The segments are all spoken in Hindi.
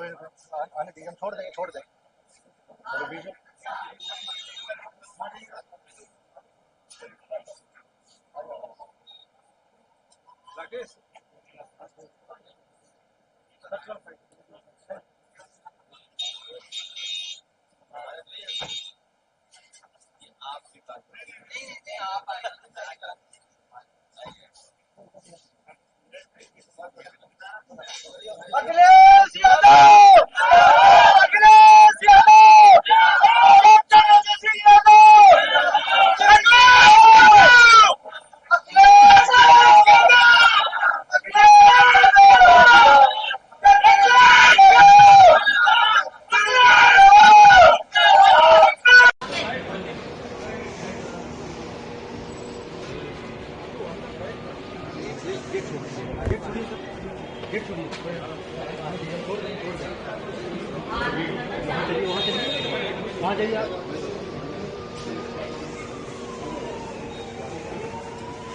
आने दीजिए, हम छोड़ देंगे और बीच में राकेश अखिलेश यादव, अखिलेश यादव, तेजस्वी यादव, अखिलेश वहाँ जाइए आप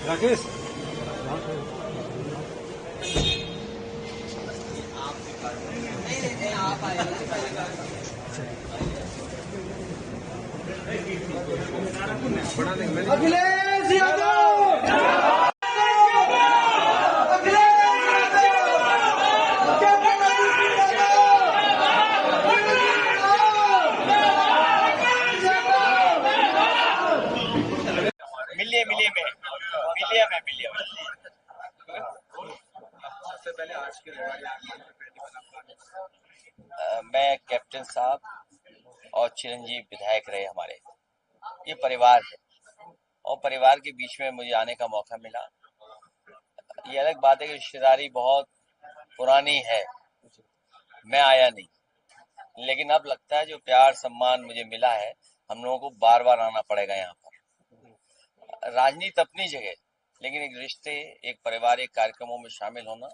राकेश। अखिलेश यादव, सबसे पहले आज के मैं कैप्टन साहब और चिरंजीव विधायक रहे हमारे, ये परिवार है और परिवार के बीच में मुझे आने का मौका मिला। ये अलग बात है कि रिश्तेदारी बहुत पुरानी है, मैं आया नहीं, लेकिन अब लगता है जो प्यार सम्मान मुझे मिला है, हम लोगों को बार बार आना पड़ेगा यहाँ पर। राजनीति अपनी जगह, लेकिन एक रिश्ते, एक पारिवारिक कार्यक्रमों में शामिल होना,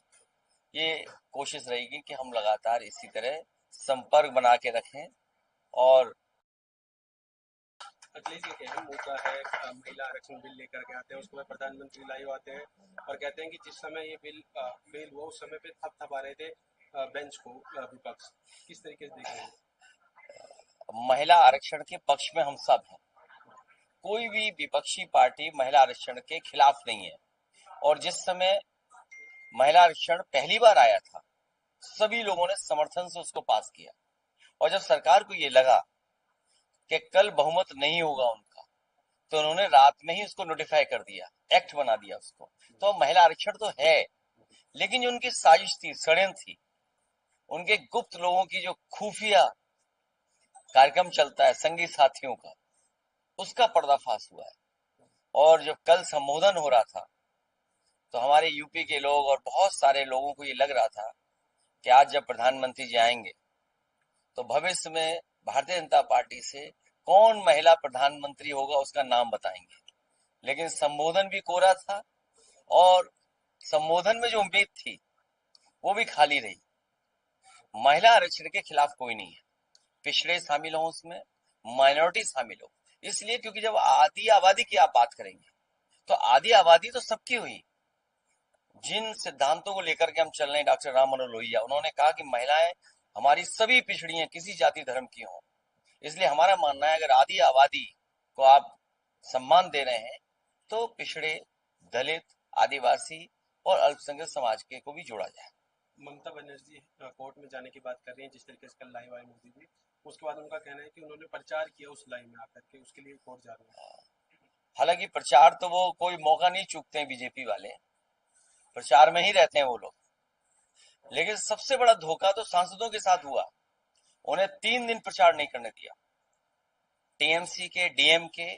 ये कोशिश रहेगी कि हम लगातार इसी तरह संपर्क बना के रखें। और अखिलेश ये अहम मुद्दा है, महिला आरक्षण बिल लेकर के आते हैं, उसके बाद प्रधानमंत्री लाइव आते हैं और कहते हैं कि जिस समय ये बिल फेल हुआ उस समय पे थपथपा रहे थे बेंच को विपक्ष। किस तरीके से देख रहे हैं? महिला आरक्षण के पक्ष में हम सब हैं, कोई भी विपक्षी पार्टी महिला आरक्षण के खिलाफ नहीं है। और जिस समय महिला आरक्षण पहली बार आया था, सभी लोगों ने समर्थन से उसको पास किया, और जब सरकार को ये लगा कि कल बहुमत नहीं होगा उनका, तो उन्होंने रात में ही उसको नोटिफाई कर दिया, एक्ट बना दिया उसको। तो महिला आरक्षण तो है, लेकिन जो उनकी साजिश थी, षड्यंत्र थी, उनके गुप्त लोगों की जो खुफिया कार्यक्रम चलता है संगी साथियों का, उसका पर्दाफाश हुआ है। और जब कल संबोधन हो रहा था, तो हमारे यूपी के लोग और बहुत सारे लोगों को ये लग रहा था कि आज जब प्रधानमंत्री जी आएंगे तो भविष्य में भारतीय जनता पार्टी से कौन महिला प्रधानमंत्री होगा उसका नाम बताएंगे। लेकिन संबोधन भी कोरा था और संबोधन में जो उम्मीद थी वो भी खाली रही। महिला आरक्षण के खिलाफ कोई नहीं है, पिछड़े शामिल हो उसमें, माइनॉरिटी शामिल हो, इसलिए क्योंकि जब आधी आबादी की आप बात करेंगे तो आधी आबादी तो सबकी हुई। जिन सिद्धांतों को लेकर के हम चल रहे हैं, डॉक्टर राम मनोहर लोहिया, उन्होंने कहा कि महिलाएं हमारी सभी पिछड़ी हैं, किसी जाति धर्म की हों। इसलिए हमारा मानना है अगर आधी आबादी को आप सम्मान दे रहे हैं तो पिछड़े, दलित, आदिवासी और अल्पसंख्यक समाज के को भी जोड़ा जाए। ममता बनर्जी कोर्ट में जाने की बात कर रही है, जिस तरीके से कल लाइव आए मोदी जी, उसके बाद उनका कहना है कि उन्होंने प्रचार किया उस लाइव में आकर के, उसके लिए कोर्ट जा रहे हैं। हालांकि प्रचार तो वो कोई मौका नहीं चूकते हैं, बीजेपी वाले प्रचार में ही रहते हैं वो लोग। लेकिन सबसे बड़ा धोखा तो सांसदों के साथ हुआ, उन्हें 3 दिन प्रचार नहीं करने दिया। टीएमसी के, डीएम के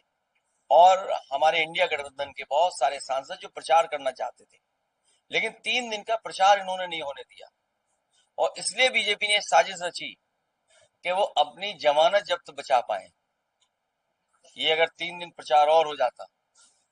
और हमारे इंडिया गठबंधन के बहुत सारे सांसद जो प्रचार करना चाहते थे, लेकिन 3 दिन का प्रचार इन्होंने नहीं होने दिया। और इसलिए बीजेपी ने साजिश रची कि वो अपनी जमानत जब्त बचा पाए। ये अगर 3 दिन प्रचार और हो जाता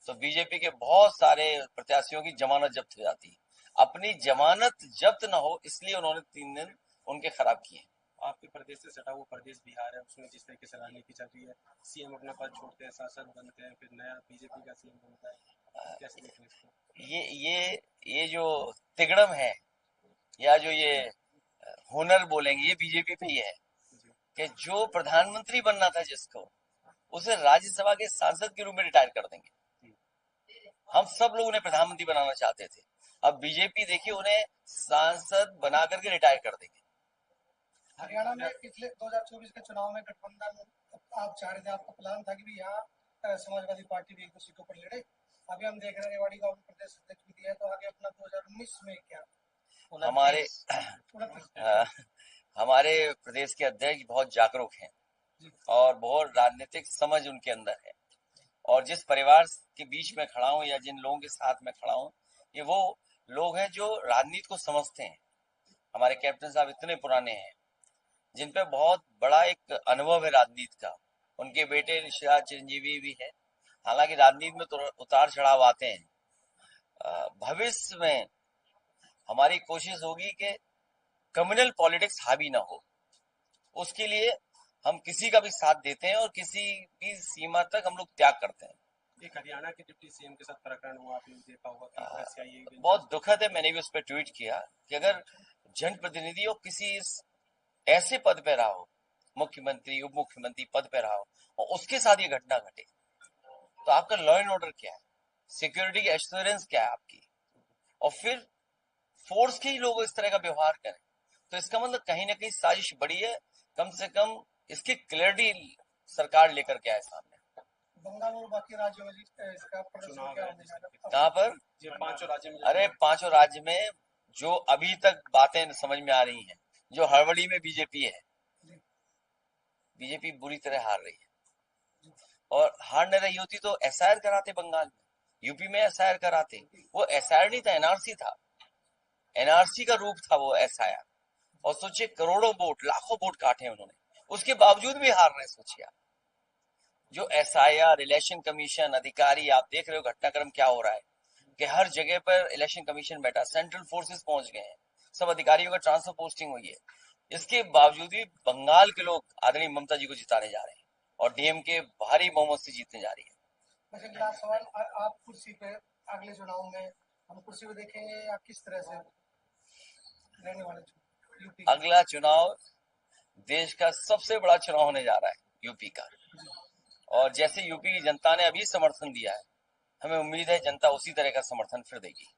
तो बीजेपी के बहुत सारे प्रत्याशियों की जमानत जब्त हो जाती। अपनी जमानत जब्त न हो इसलिए उन्होंने 3 दिन उनके खराब किए। आपके प्रदेश से सटा हुआ प्रदेश बिहार है, उसमें जिस तरीके से राजनीति चल रही है, सीएम अपना पद छोड़ते हैं, सांसद बनते हैं, फिर नया बीजेपी का सीएम बनता है, कैसे देख रहे हैं इसको? ये जो तिगड़म है, या जो ये हुनर बोलेंगे, ये बीजेपी पे ही है कि जो प्रधानमंत्री बनना था जिसको, उसे राज्यसभा के सांसद के रूप में रिटायर कर देंगे। हम सब लोग उन्हें प्रधानमंत्री बनाना चाहते थे, अब बीजेपी देखिए उन्हें सांसद बना करके रिटायर कर देंगे। हरियाणा में पिछले 2024 के चुनाव में गठबंधन आप चाह रहे थे, आपका प्लान था कि भी यहाँ समाजवादी पार्टी भी एक दो सीटों पर लड़े। अभी हम देख रहे हैं रेवाड़ी का प्रदेश अध्यक्ष भी दिया है, तो आगे अपना 2019 में क्या? हमारे प्रदेश के अध्यक्ष बहुत जागरूक हैं और बहुत राजनीतिक समझ उनके अंदर है, और जिस परिवार के बीच में खड़ा हूं या जिन लोगों के साथ में खड़ा हूं, ये वो लोग हैं जो राजनीति को समझते हैं। हमारे कैप्टन साहब इतने पुराने हैं जिन पे बहुत बड़ा एक अनुभव है राजनीति का। उनके बेटे निशिराज चिरंजीवी भी है। हालांकि राजनीति में तो उतार चढ़ाव आते हैं। भविष्य में हमारी कोशिश होगी कि कम्युनल पॉलिटिक्स हावी ना हो, उसके लिए हम किसी का भी साथ देते हैं और किसी भी सीमा तक हम लोग त्याग करते हैं। एक हरियाणा के डिप्टी सीएम के साथ प्रकरण हुआ, आपने देखा होगा कि बहुत दुखद है। मैंने भी उस पर ट्वीट किया कि अगर जनप्रतिनिधि और किसी ऐसे पद पे रहा हो, मुख्यमंत्री उप मुख्यमंत्री पद पे रहा हो, और उसके साथ ये घटना घटे, तो आपका लॉ एंड ऑर्डर क्या है, सिक्योरिटी की एश्योरेंस क्या है आपकी? और फिर फोर्स के ही लोग इस तरह का व्यवहार करें, तो इसका मतलब कहीं ना कहीं साजिश बड़ी है। कम से कम इसकी क्लियरिटी सरकार लेकर के आए सामने। बंगाल और बाकी राज्यों में इसका प्रदर्शन क्या होने जा रहा है? कहाँ पर? पांचों राज्य में। अरे पांचों राज्य में जो अभी तक बातें समझ में आ रही हैं, जो हड़बड़ी में बीजेपी है, बीजेपी बुरी तरह हार रही है। और हार न रही होती तो एसआईआर कराते बंगाल में, यूपी में एसआईआर कराते। वो एसआईआर नहीं था, एनआरसी था। एनआरसी का रूप था वो एसआईआर। और सोचिए करोड़ों वोट, लाखों वोट काटे उन्होंने, उसके बावजूद भी हार रहे। सोचिए जो एसआईआर, इलेक्शन कमीशन, अधिकारी, आप देख रहे हो घटनाक्रम क्या हो रहा है कि हर जगह पर इलेक्शन कमीशन बैठा, सेंट्रल फोर्सेस पहुंच गए हैं, सब अधिकारियों का ट्रांसफर पोस्टिंग हुई है। इसके बावजूद भी बंगाल के लोग आदरणीय ममता जी को जिताने जा रहे हैं और डीएमके भारी बहुमत से जीतने जा रही है। अच्छा, लास्ट सवाल, आप कुर्सी पे अगले चुनाव में हम कुर्सी पे देखेंगे या किस तरह से रहने वाले यूपी? अगला चुनाव देश का सबसे बड़ा चुनाव होने जा रहा है यूपी का, और जैसे यूपी की जनता ने अभी समर्थन दिया है, हमें उम्मीद है जनता उसी तरह का समर्थन फिर देगी।